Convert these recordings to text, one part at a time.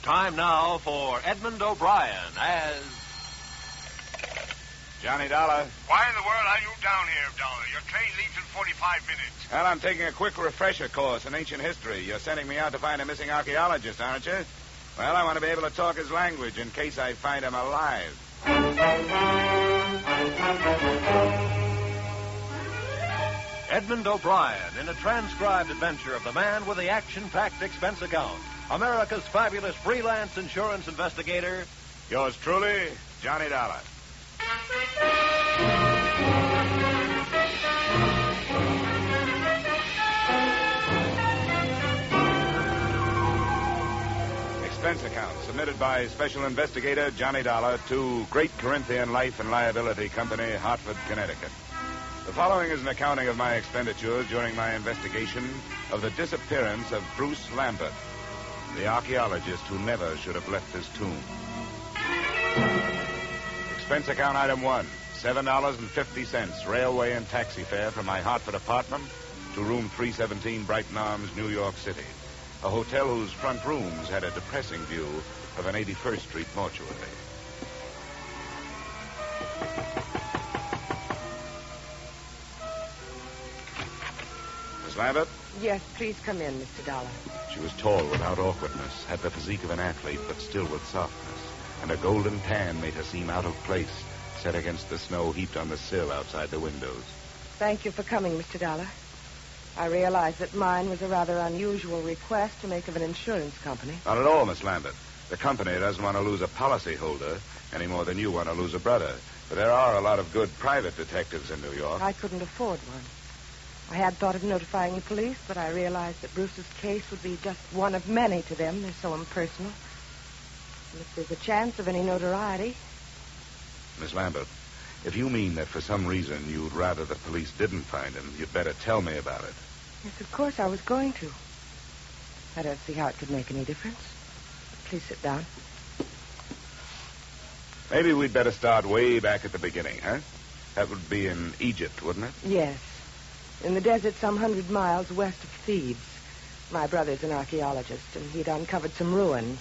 Time now for Edmund O'Brien as... Johnny Dollar. Why in the world are you down here, Dollar? Your train leaves in 45 minutes. Well, I'm taking a quick refresher course in ancient history. You're sending me out to find a missing archaeologist, aren't you? Well, I want to be able to talk his language in case I find him alive. Edmund O'Brien in a transcribed adventure of the man with the action-packed expense account. America's fabulous freelance insurance investigator. Yours truly, Johnny Dollar. Expense account submitted by Special Investigator Johnny Dollar to Great Corinthian Life and Liability Company, Hartford, Connecticut. The following is an accounting of my expenditures during my investigation of the disappearance of Bruce Lambert, the archaeologist who never should have left his tomb. Expense account item 1, $7.50 railway and taxi fare from my Hartford apartment to room 317 Brighton Arms, New York City, a hotel whose front rooms had a depressing view of an 81st Street mortuary. Miss Lambert? Yes, please come in, Mr. Dollar. She was tall without awkwardness, had the physique of an athlete, but still with softness, and a golden tan made her seem out of place, set against the snow heaped on the sill outside the windows. Thank you for coming, Mr. Dollar. I realize that mine was a rather unusual request to make of an insurance company. Not at all, Miss Lambert. The company doesn't want to lose a policyholder any more than you want to lose a brother. But there are a lot of good private detectives in New York. I couldn't afford one. I had thought of notifying the police, but I realized that Bruce's case would be just one of many to them. They're so impersonal. And if there's a chance of any notoriety... Miss Lambert, if you mean that for some reason you'd rather the police didn't find him, you'd better tell me about it. Yes, of course I was going to. I don't see how it could make any difference. Please sit down. Maybe we'd better start way back at the beginning, huh? That would be in Egypt, wouldn't it? Yes. In the desert some 100 miles west of Thebes. My brother's an archaeologist, and he'd uncovered some ruins.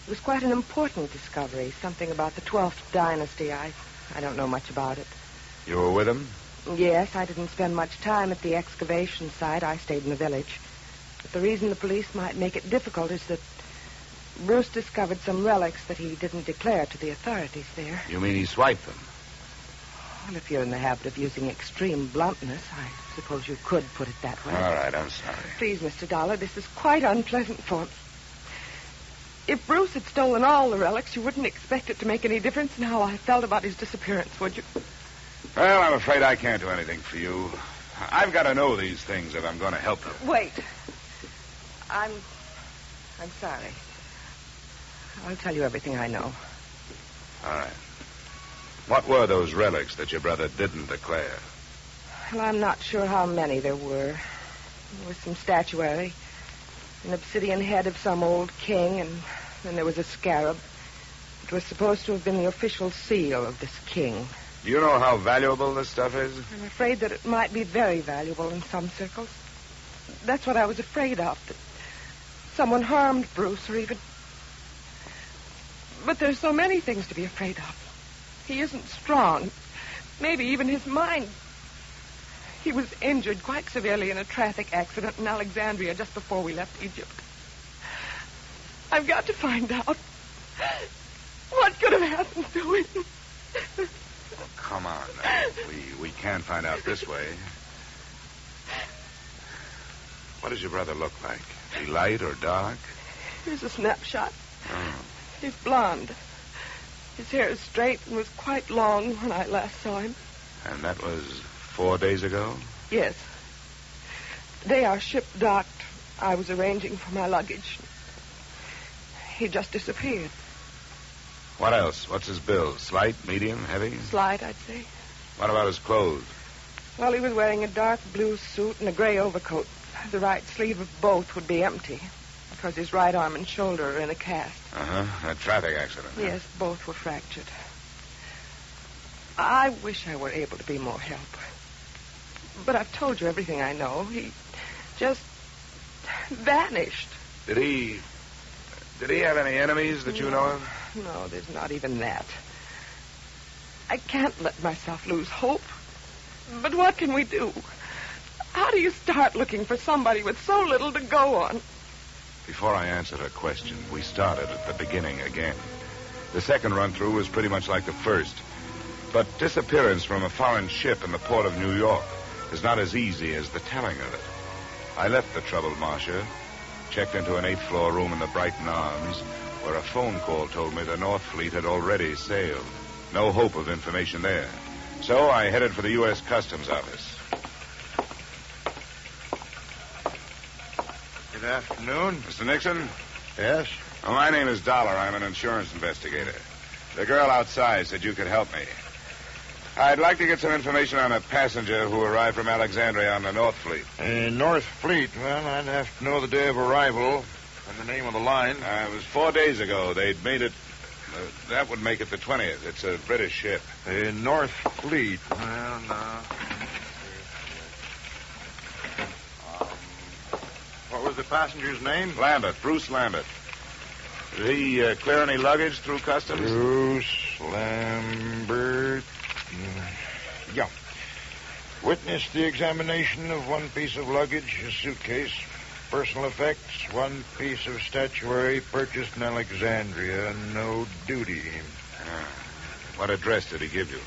It was quite an important discovery, something about the 12th dynasty. I don't know much about it. You were with him? Yes, I didn't spend much time at the excavation site. I stayed in the village. But the reason the police might make it difficult is that Bruce discovered some relics that he didn't declare to the authorities there. You mean he swiped them? Well, if you're in the habit of using extreme bluntness, I suppose you could put it that way. All right, I'm sorry. Please, Mr. Dollar, this is quite unpleasant for me. If Bruce had stolen all the relics, you wouldn't expect it to make any difference in how I felt about his disappearance, would you? Well, I'm afraid I can't do anything for you. I've got to know these things if I'm going to help you. Wait. I'm sorry. I'll tell you everything I know. All right. What were those relics that your brother didn't declare? Well, I'm not sure how many there were. There was some statuary, an obsidian head of some old king, and then there was a scarab. It was supposed to have been the official seal of this king. Do you know how valuable this stuff is? I'm afraid that it might be very valuable in some circles. That's what I was afraid of, that someone harmed Bruce or even... But there's so many things to be afraid of. He isn't strong. Maybe even his mind. He was injured quite severely in a traffic accident in Alexandria just before we left Egypt. I've got to find out what could have happened to him. Come on. We can't find out this way. What does your brother look like? Is he light or dark? Here's a snapshot. Oh. He's blonde. His hair is straight and was quite long when I last saw him. And that was 4 days ago? Yes. The day our ship docked, I was arranging for my luggage. He just disappeared. What else? What's his build? Slight, medium, heavy? Slight, I'd say. What about his clothes? Well, he was wearing a dark blue suit and a gray overcoat. The right sleeve of both would be empty, because his right arm and shoulder are in a cast. Uh-huh. A traffic accident. Huh? Yes, both were fractured. I wish I were able to be more help. But I've told you everything I know. He just vanished. Did he... Did he have any enemies that you know of? No, there's not even that. I can't let myself lose hope. But what can we do? How do you start looking for somebody with so little to go on? Before I answered her question, we started at the beginning again. The second run-through was pretty much like the first. But disappearance from a foreign ship in the port of New York is not as easy as the telling of it. I left the troubled Marcia, checked into an 8th-floor room in the Brighton Arms, where a phone call told me the North Fleet had already sailed. No hope of information there. So I headed for the U.S. Customs Office. Good afternoon. Mr. Nixon? Yes? Well, my name is Dollar. I'm an insurance investigator. The girl outside said you could help me. I'd like to get some information on a passenger who arrived from Alexandria on the North Fleet. North Fleet. Well, I'd have to know the day of arrival and the name of the line. It was 4 days ago. They'd made it... that would make it the 20th. It's a British ship. North Fleet. Well, no. What was the passenger's name? Lambert. Bruce Lambert. Did he clear any luggage through customs? Bruce Lambert. Yeah. Witnessed the examination of one piece of luggage, a suitcase, personal effects, one piece of statuary purchased in Alexandria, no duty. What address did he give you?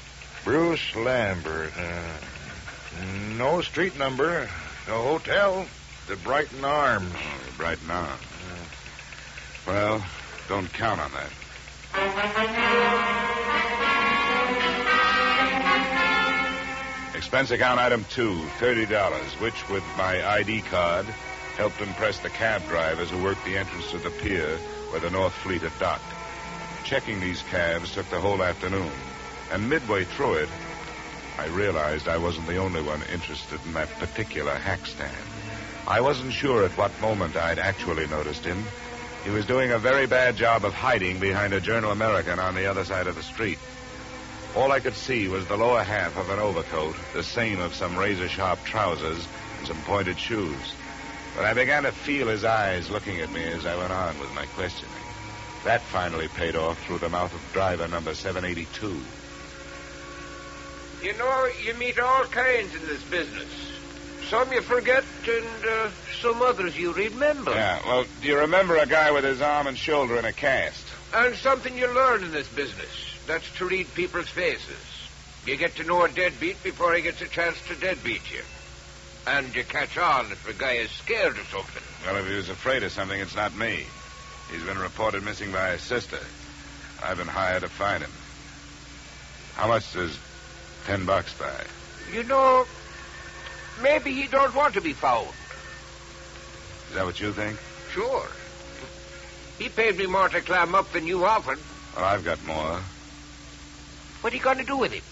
Bruce Lambert. No street number, no hotel, the Brighton Arms. Oh, the Brighton Arms. Well, don't count on that. Expense account item 2, $30, which, with my ID card, helped impress the cab drivers who worked the entrance to the pier where the North Fleet had docked. Checking these cabs took the whole afternoon, and midway through it, I realized I wasn't the only one interested in that particular hack stand. I wasn't sure at what moment I'd actually noticed him. He was doing a very bad job of hiding behind a Journal American on the other side of the street. All I could see was the lower half of an overcoat, the seam of some razor-sharp trousers, and some pointed shoes. But I began to feel his eyes looking at me as I went on with my questioning. That finally paid off through the mouth of driver number 782. You know, you meet all kinds in this business. Some you forget, and some others you remember. Yeah, well, do you remember a guy with his arm and shoulder in a cast? And something you learn in this business. That's to read people's faces. You get to know a deadbeat before he gets a chance to deadbeat you. And you catch on if a guy is scared of something. Well, if he was afraid of something, it's not me. He's been reported missing by his sister. I've been hired to find him. How much does $10 buy? You know, maybe he don't want to be found. Is that what you think? Sure. He paid me more to climb up than you offered. Well, I've got more. What are you going to do with him?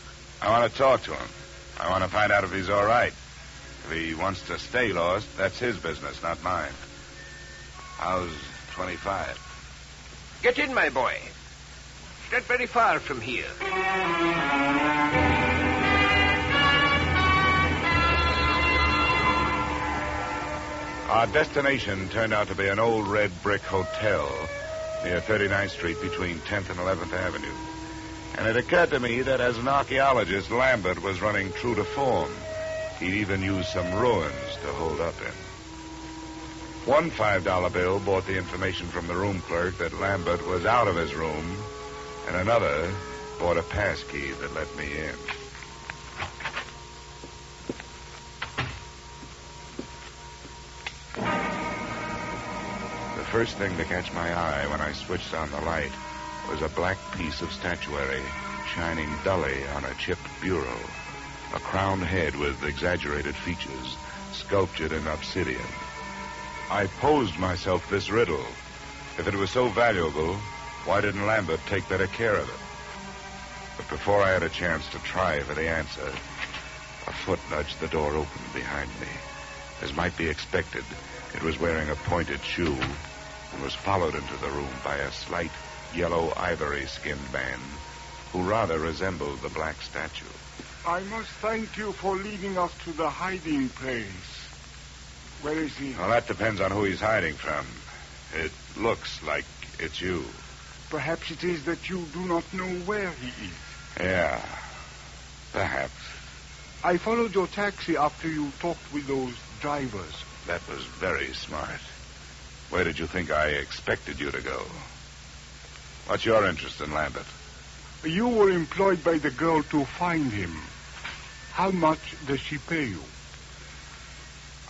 I want to talk to him. I want to find out if he's all right. If he wants to stay lost, that's his business, not mine. How's 25? Get in, my boy. It's not very far from here. Our destination turned out to be an old red brick hotel near 39th Street between 10th and 11th Avenue. And it occurred to me that as an archaeologist, Lambert was running true to form. He'd even used some ruins to hold up in. One $5 bill brought the information from the room clerk that Lambert was out of his room, and another brought a pass key that let me in. The first thing to catch my eye when I switched on the light was a black piece of statuary shining dully on a chipped bureau. A crowned head with exaggerated features, sculptured in obsidian. I posed myself this riddle. If it was so valuable, why didn't Lambert take better care of it? But before I had a chance to try for the answer, a foot nudged the door open behind me. As might be expected, it was wearing a pointed shoe and was followed into the room by a slight yellow ivory-skinned man who rather resembled the black statue. I must thank you for leading us to the hiding place. Where is he? Well, that depends on who he's hiding from. looks like it's you. Perhaps it is that you do not know where he is. Yeah, perhaps. I followed your taxi after you talked with those drivers. That was very smart. Where did you think I expected you to go? What's your interest in Lambert? You were employed by the girl to find him. How much does she pay you?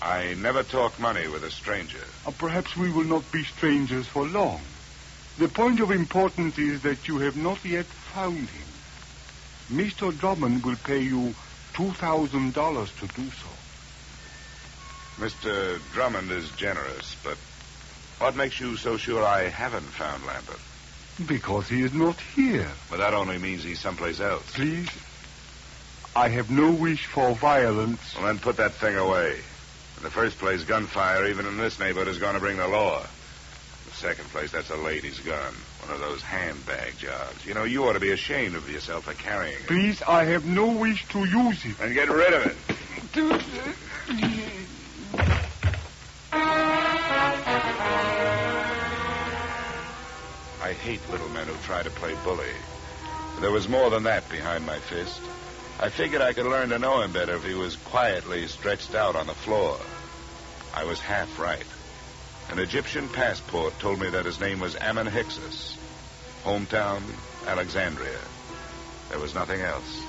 I never talk money with a stranger. Perhaps we will not be strangers for long. The point of importance is that you have not yet found him. Mr. Drummond will pay you $2,000 to do so. Mr. Drummond is generous, but what makes you so sure I haven't found Lambert? Because he is not here. But that only means he's someplace else. Please, I have no wish for violence. Well, then put that thing away. In the first place, gunfire, even in this neighborhood, is going to bring the law. In the second place, that's a lady's gun. One of those handbag jobs. You know, you ought to be ashamed of yourself for carrying it. Please, I have no wish to use it. Then get rid of it. I hate little men who try to play bully. But there was more than that behind my fist. I figured I could learn to know him better if he was quietly stretched out on the floor. I was half right. An Egyptian passport told me that his name was Ammon Hyksos. Hometown, Alexandria. There was nothing else.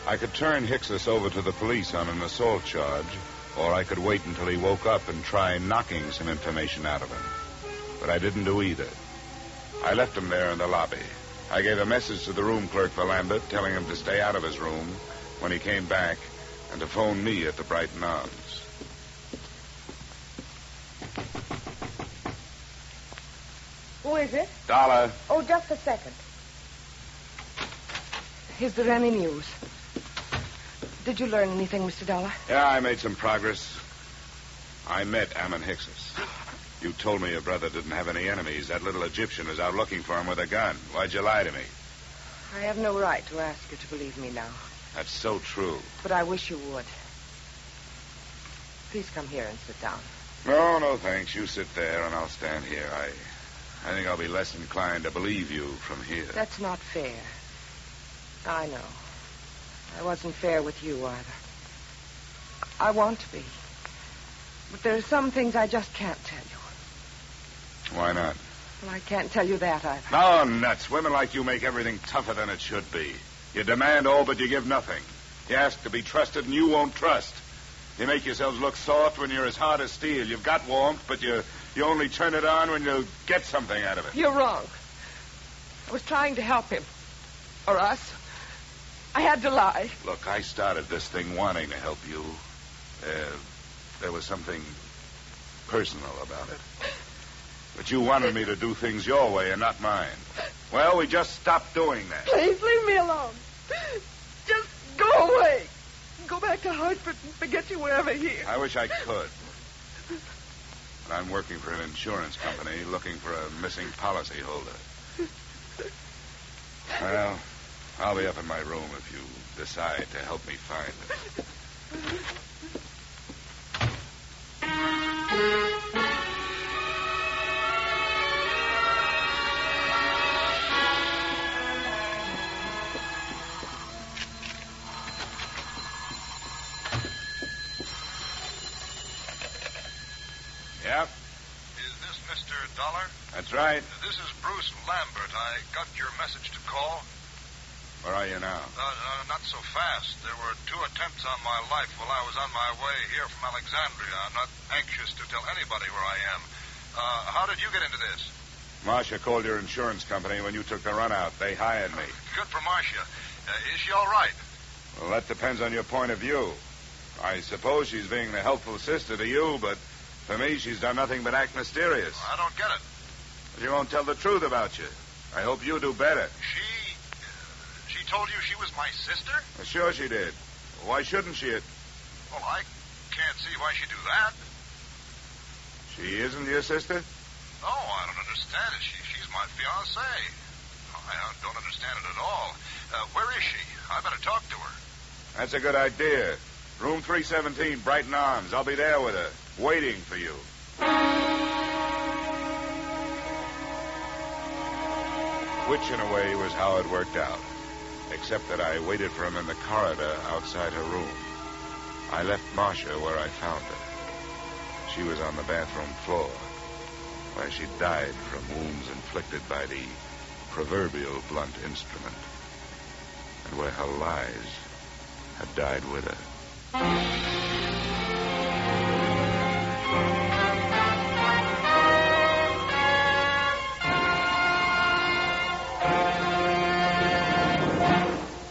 I could turn Hyksos over to the police on an assault charge, or I could wait until he woke up and try knocking some information out of him. But I didn't do either. I left him there in the lobby. I gave a message to the room clerk for Lambert, telling him to stay out of his room when he came back and to phone me at the Brighton Arms. Who is it? Dollar. Oh, just a second. Is there any news? Did you learn anything, Mr. Dollar? Yeah, I made some progress. I met Ammon Hyksos. You told me your brother didn't have any enemies. That little Egyptian is out looking for him with a gun. Why'd you lie to me? I have no right to ask you to believe me now. That's so true. But I wish you would. Please come here and sit down. No, thanks. You sit there and I'll stand here. I think I'll be less inclined to believe you from here. That's not fair. I know. I wasn't fair with you either. I want to be. But there are some things I just can't tell you. Why not? Well, I can't tell you that either. No, nuts. Women like you make everything tougher than it should be. You demand all, but you give nothing. You ask to be trusted, and you won't trust. You make yourselves look soft when you're as hard as steel. You've got warmth, but you only turn it on when you get something out of it. You're wrong. I was trying to help him. Or us. I had to lie. Look, I started this thing wanting to help you. There was something personal about it. But you wanted me to do things your way and not mine. Well, we just stopped doing that. Please leave me alone. Just go away. Go back to Hartford and forget you were ever here. I wish I could. But I'm working for an insurance company looking for a missing policyholder. Well, I'll be up in my room if you decide to help me find it. Yep. Is this Mr. Dollar? That's right. This is Bruce Lambert. I got your message to call. Where are you now? Not so fast. There were 2 attempts on my life while I was on my way here from Alexandria. I'm not anxious to tell anybody where I am. How did you get into this? Marcia called your insurance company when you took the run out. They hired me. Good for Marcia. Is she all right? Well, that depends on your point of view. I suppose she's being the helpful sister to you, but for me, she's done nothing but act mysterious. I don't get it. She won't tell the truth about you. I hope you do better. She told you she was my sister? Well, sure she did. Why shouldn't she? Well, I can't see why she'd do that. She isn't your sister? No, I don't understand it. She's my fiancée. I don't understand it at all. Where is she? I better talk to her. That's a good idea. Room 317, Brighton Arms. I'll be there with her, waiting for you. Which, in a way, was how it worked out. Except that I waited for him in the corridor outside her room. I left Marcia where I found her. She was on the bathroom floor, where she died from wounds inflicted by the proverbial blunt instrument, and where her lies had died with her.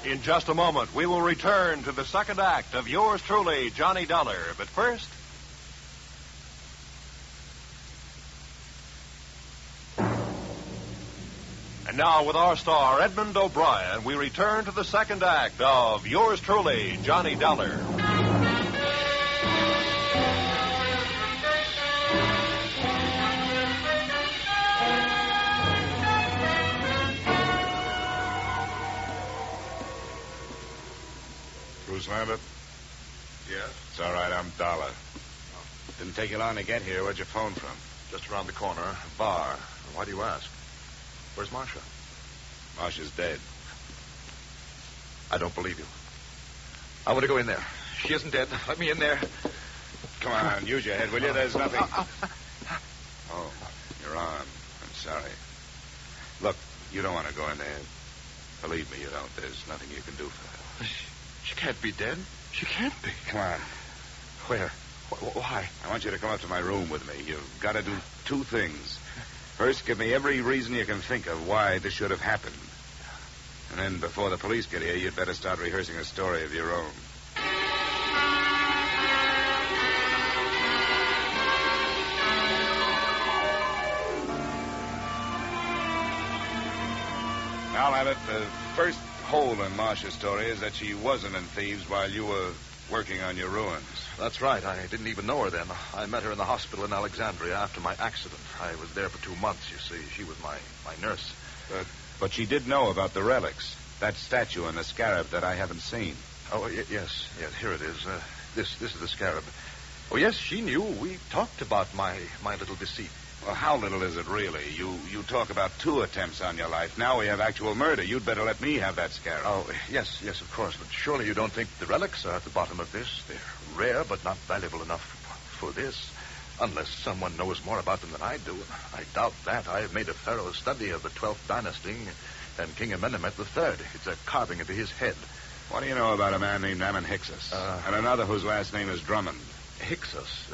In just a moment, we will return to the second act of yours truly, Johnny Dollar. But first... And now, with our star, Edmund O'Brien, we return to the second act of yours truly, Johnny Dollar. Bruce Lambert? Yes? It's all right, I'm Dollar. Didn't take you long to get here. Where'd you phone from? Just around the corner. A bar. Why do you ask? Where's Marcia? Marcia's dead. I don't believe you. I want to go in there. She isn't dead. Let me in there. Come on, use your head, will you? There's nothing... Oh, your arm. I'm sorry. Look, you don't want to go in there. Believe me, you don't. There's nothing you can do for her. She can't be dead. She can't be. Come on. Where? Why? I want you to come up to my room with me. You've got to do two things. First, give me every reason you can think of why this should have happened. And then, before the police get here, you'd better start rehearsing a story of your own. Now, Lambert, the first hole in Marcia's story is that she wasn't in Thieves while you were working on your ruins. That's right. I didn't even know her then. I met her in the hospital in Alexandria after my accident. I was there for 2 months, you see. She was my nurse. But she did know about the relics. That statue and the scarab that I haven't seen. Oh, yes. Here it is. This is the scarab. Oh, yes, she knew. We talked about my little deceit. Well, how little is it really? You talk about 2 attempts on your life. Now we have actual murder. You'd better let me have that scarab. Oh, yes, of course. But surely you don't think the relics are at the bottom of this? They're rare, but not valuable enough for this. Unless someone knows more about them than I do. I doubt that. I have made a thorough study of the 12th dynasty and King Amenemhet III. It's a carving into his head. What do you know about a man named Ammon Hyksos? And another whose last name is Drummond? Hyksos?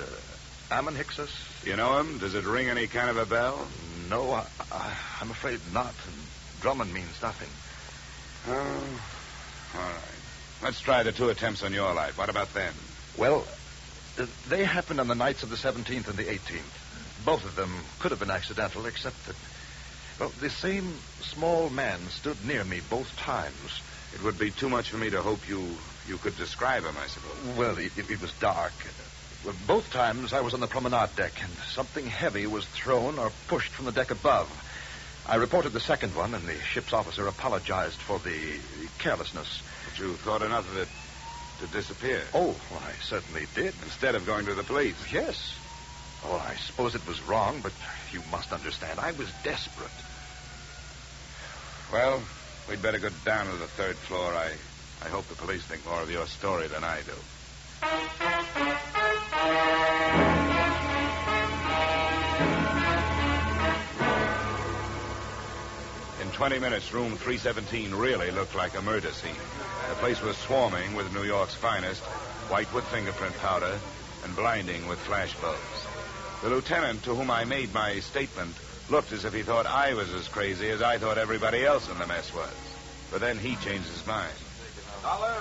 Ammon Hyksos? You know him? Does it ring any kind of a bell? No, I'm afraid not. And Drummond means nothing. Oh, all right. Let's try the 2 attempts on your life. What about them? Well, they happened on the nights of the 17th and the 18th. Both of them could have been accidental, except that, well, the same small man stood near me both times. It would be too much for me to hope you could describe him, I suppose. Well, it was dark. Both times I was on the promenade deck, and something heavy was thrown or pushed from the deck above. I reported the second one, and the ship's officer apologized for the carelessness. But you thought enough of it to disappear? Oh, well, I certainly did. Instead of going to the police? Yes. Oh, I suppose it was wrong, but you must understand, I was desperate. Well, we'd better go down to the 3rd floor. I hope the police think more of your story than I do. In 20 minutes, room 317 really looked like a murder scene. The place was swarming with New York's finest, white with fingerprint powder, and blinding with flash bulbs. The lieutenant to whom I made my statement looked as if he thought I was as crazy as I thought everybody else in the mess was. But then he changed his mind. Dollar?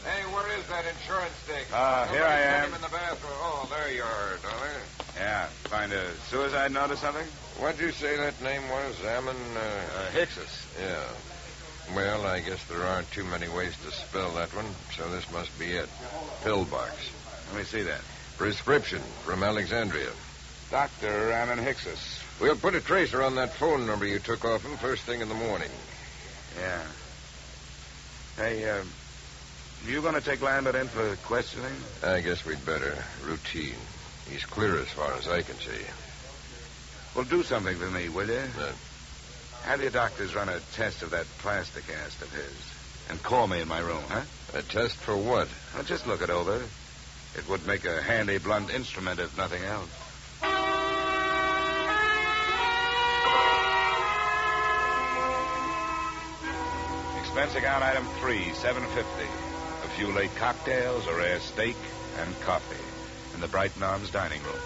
Hey, where is that insurance stick? Here I am. Him in the bathroom. Oh, there you are, Dollar. Yeah, find a suicide note or something? What'd you say that name was? Ammon, Hyksos. Yeah. Well, I guess there aren't too many ways to spell that one, so this must be it. Pillbox. Let me see that. Prescription from Alexandria. Dr. Ammon Hyksos. We'll put a tracer on that phone number you took off him first thing in the morning. Yeah. Hey, you going to take Lambert in for questioning? I guess we'd better. Routine. He's clear as far as I can see. Well, do something for me, will you? Have your doctors run a test of that plastic cast of his. And call me in my room, huh? A test for what? Well, just look it over. It would make a handy blunt instrument if nothing else. Expense account item 3, $7.50. A few late cocktails, a rare steak, and coffee in the Brighton Arms dining room.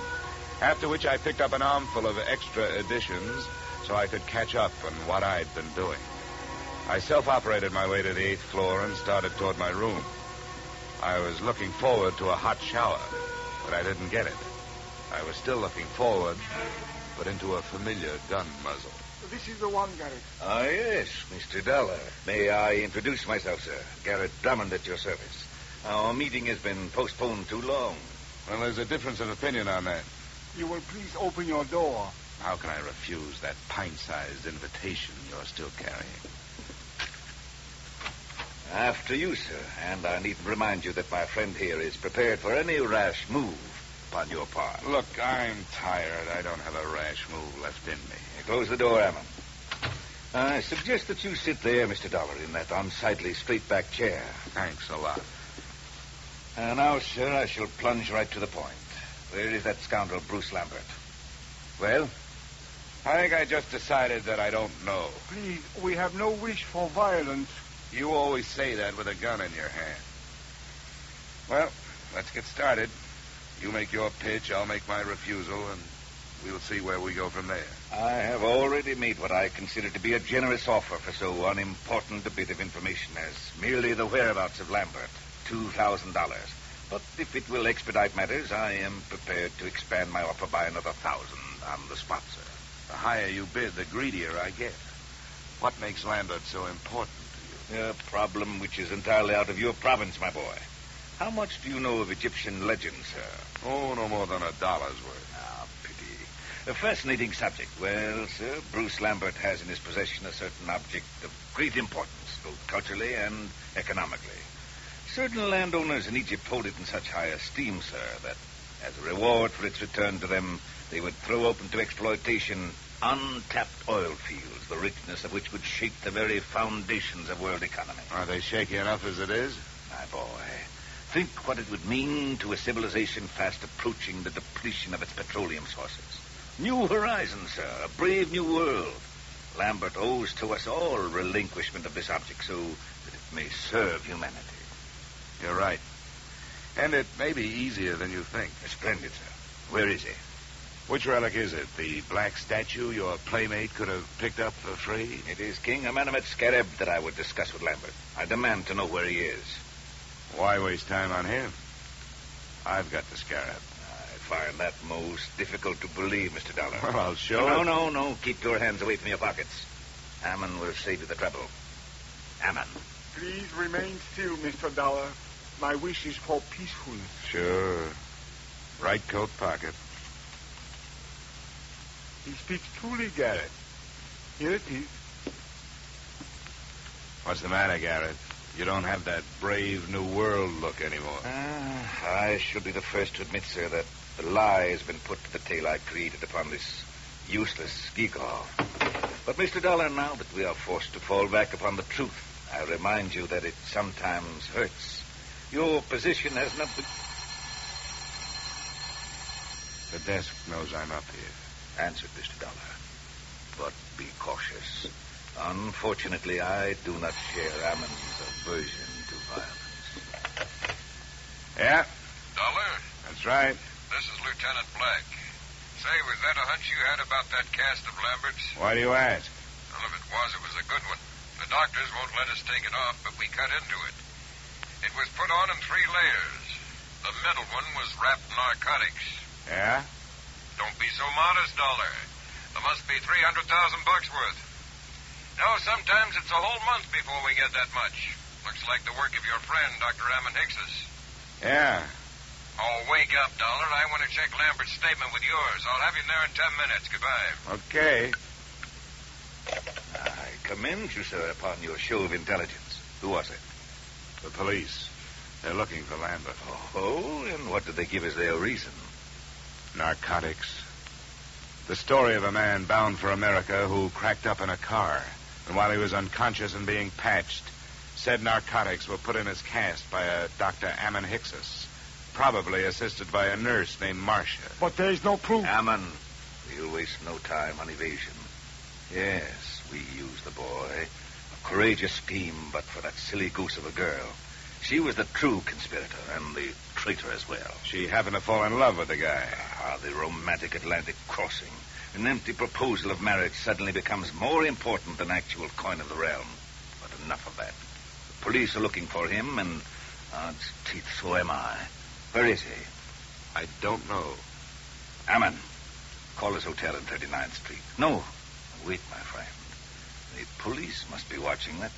After which I picked up an armful of extra editions so I could catch up on what I'd been doing. I self-operated my way to the 8th floor and started toward my room. I was looking forward to a hot shower, but I didn't get it. I was still looking forward, but into a familiar gun muzzle. This is the one, Garrett. Ah, yes, Mr. Dollar. May I introduce myself, sir? Garrett Drummond at your service. Our meeting has been postponed too long. Well, there's a difference of opinion on that. You will please open your door. How can I refuse that pint-sized invitation you're still carrying? After you, sir. And I needn't remind you that my friend here is prepared for any rash move upon your part. Look, I'm tired. I don't have a rash move left in me. Close the door, Ammon. I suggest that you sit there, Mr. Dollar, in that unsightly straight-back chair. Thanks a lot. Now, sir, I shall plunge right to the point. Where is that scoundrel, Bruce Lambert? Well? I think I just decided that I don't know. Please, we have no wish for violence. You always say that with a gun in your hand. Well, let's get started. You make your pitch, I'll make my refusal, and we'll see where we go from there. I have already made what I consider to be a generous offer for so unimportant a bit of information as merely the whereabouts of Lambert, $2,000. But if it will expedite matters, I am prepared to expand my offer by another 1,000 on the spot, sir. The higher you bid, the greedier I get. What makes Lambert so important to you? A problem which is entirely out of your province, my boy. How much do you know of Egyptian legends, sir? Oh, no more than $1's worth. Ah, pity. A fascinating subject. Well, sir, Bruce Lambert has in his possession a certain object of great importance, both culturally and economically. Certain landowners in Egypt hold it in such high esteem, sir, that as a reward for its return to them, they would throw open to exploitation untapped oil fields, the richness of which would shake the very foundations of world economy. Are they shaky enough as it is? My boy, think what it would mean to a civilization fast approaching the depletion of its petroleum sources. New horizons, sir, a brave new world. Lambert owes to us all relinquishment of this object so that it may serve humanity. You're right. And it may be easier than you think. Splendid, sir. Where is he? Which relic is it? The black statue your playmate could have picked up for free? It is King Amenemhet Scarab that I would discuss with Lambert. I demand to know where he is. Why waste time on him? I've got the scarab. I find that most difficult to believe, Mr. Dollar. Well, I'll show No. Keep your hands away from your pockets. Ammon will save you the trouble. Ammon. Please remain still, Mr. Dollar. My wish is for peacefulness. Sure. Right coat pocket. He speaks truly, Garrett. Here it is. What's the matter, Garrett? You don't have that brave new world look anymore. I should be the first to admit, sir, that the lie has been put to the tale I created upon this useless gewgaw. But, Mr. Dollar, now that we are forced to fall back upon the truth, I remind you that it sometimes hurts. Your position has not been... The desk knows I'm up here. Answered, Mr. Dollar. But be cautious. Unfortunately, I do not share Ammon's aversion to violence. Yeah? Dollar? That's right. This is Lieutenant Black. Say, was that a hunch you had about that cast of Lambert's? Why do you ask? Well, if it was a good one. The doctors won't let us take it off, but we cut into it. It was put on in 3 layers. The middle one was wrapped in narcotics. Yeah? Don't be so modest, Dollar. There must be $300,000 worth. No, sometimes it's a whole month before we get that much. Looks like the work of your friend, Dr. Ammon Hicks's. Yeah. Oh, wake up, Dollar. I want to check Lambert's statement with yours. I'll have him there in 10 minutes. Goodbye. Okay. I commend you, sir, upon your show of intelligence. Who was it? The police. They're looking for Lambert. Oh, and what did they give as their reason? Narcotics. The story of a man bound for America who cracked up in a car, and while he was unconscious and being patched, said narcotics were put in his cast by a Dr. Ammon Hickses, probably assisted by a nurse named Marcia. But there's no proof. Ammon, we'll waste no time on evasion. Yes, we used the boy. A courageous scheme, but for that silly goose of a girl. She was the true conspirator and the traitor as well. She happened to fall in love with the guy. The romantic Atlantic crossing. An empty proposal of marriage suddenly becomes more important than actual coin of the realm. But enough of that. The police are looking for him, and odds teeth, so am I. Where is he? I don't know. Ammon, call his hotel on 39th Street. No, wait, my friend. The police must be watching that.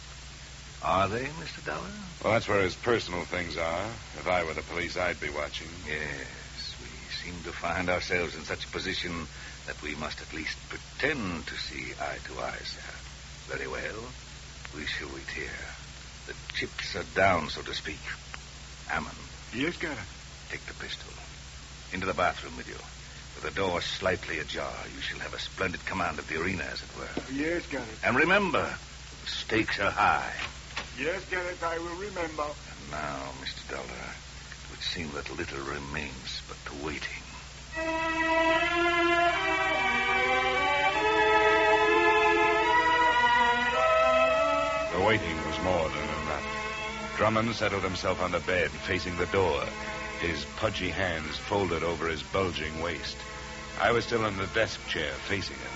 Are they, Mr. Dollar? Well, that's where his personal things are. If I were the police, I'd be watching. Yes, we seem to find ourselves in such a position that we must at least pretend to see eye to eye, sir. Very well. We shall wait here. The chips are down, so to speak. Ammon. Yes, Garrett. Take the pistol. Into the bathroom with you. With the door slightly ajar, you shall have a splendid command of the arena, as it were. Yes, Garrett. And remember, the stakes are high. Yes, Garrett, I will remember. And now, Mr. Dollar, it would seem that little remains but the waiting. The waiting was more than enough. Drummond settled himself on the bed, facing the door, his pudgy hands folded over his bulging waist. I was still in the desk chair, facing him.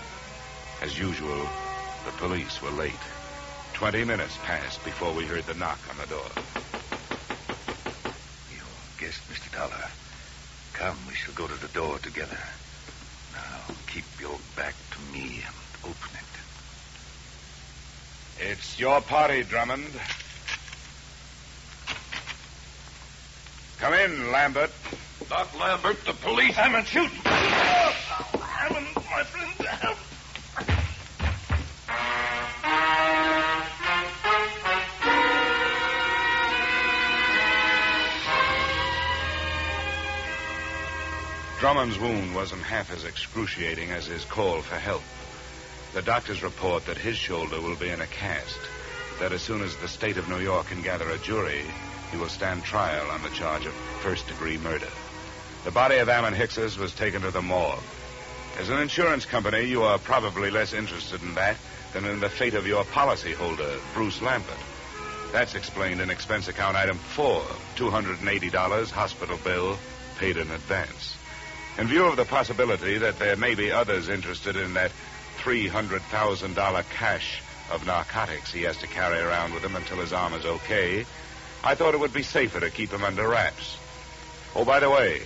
As usual, the police were late. 20 minutes passed before we heard the knock on the door. Your guest, Mr. Dollar. Come, we shall go to the door together. Now, keep your back to me and open it. It's your party, Drummond. Come in, Lambert. Doc Lambert, the police. Ammon, shoot! Ammon, my friend, help! Drummond's wound wasn't half as excruciating as his call for help. The doctors report that his shoulder will be in a cast, that as soon as the state of New York can gather a jury, he will stand trial on the charge of first-degree murder. The body of Ammon Hickses was taken to the morgue. As an insurance company, you are probably less interested in that than in the fate of your policyholder, Bruce Lambert. That's explained in expense account item 4, $280 hospital bill paid in advance. In view of the possibility that there may be others interested in that $300,000 cache of narcotics he has to carry around with him until his arm is okay, I thought it would be safer to keep him under wraps. Oh, by the way,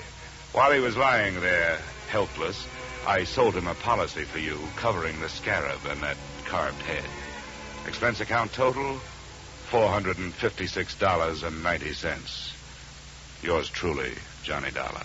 while he was lying there, helpless, I sold him a policy for you covering the scarab and that carved head. Expense account total, $456.90. Yours truly, Johnny Dollar.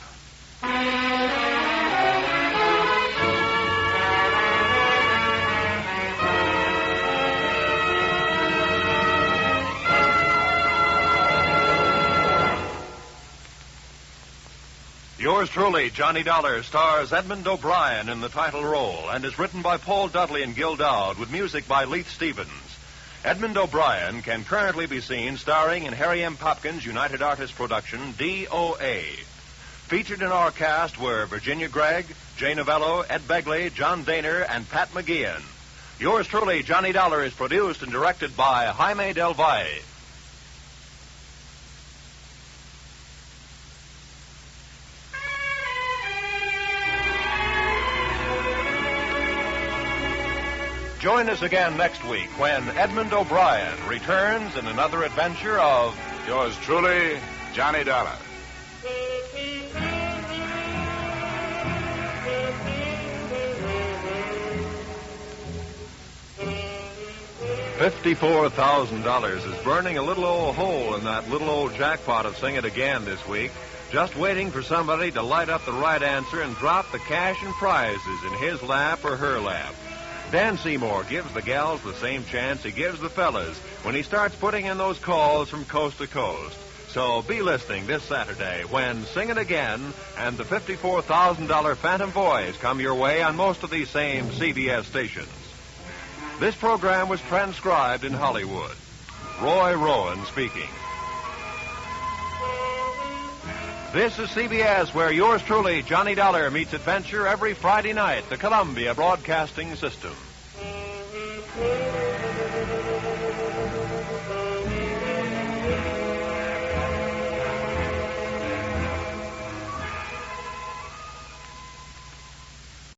Yours truly, Johnny Dollar, stars Edmund O'Brien in the title role and is written by Paul Dudley and Gil Dowd with music by Leith Stevens. Edmund O'Brien can currently be seen starring in Harry M. Popkin's United Artists production, DOA. Featured in our cast were Virginia Gregg, Jay Novello, Ed Begley, John Daner, and Pat McGeehan. Yours truly, Johnny Dollar, is produced and directed by Jaime Del Valle. Join us again next week when Edmund O'Brien returns in another adventure of Yours truly, Johnny Dollar. $54,000 is burning a little old hole in that little old jackpot of Sing It Again this week, just waiting for somebody to light up the right answer and drop the cash and prizes in his lap or her lap. Dan Seymour gives the gals the same chance he gives the fellas when he starts putting in those calls from coast to coast. So be listening this Saturday when Sing It Again and the $54,000 Phantom Voice come your way on most of these same CBS stations. This program was transcribed in Hollywood. Roy Rowan speaking. This is CBS, where yours truly, Johnny Dollar, meets adventure every Friday night, the Columbia Broadcasting System.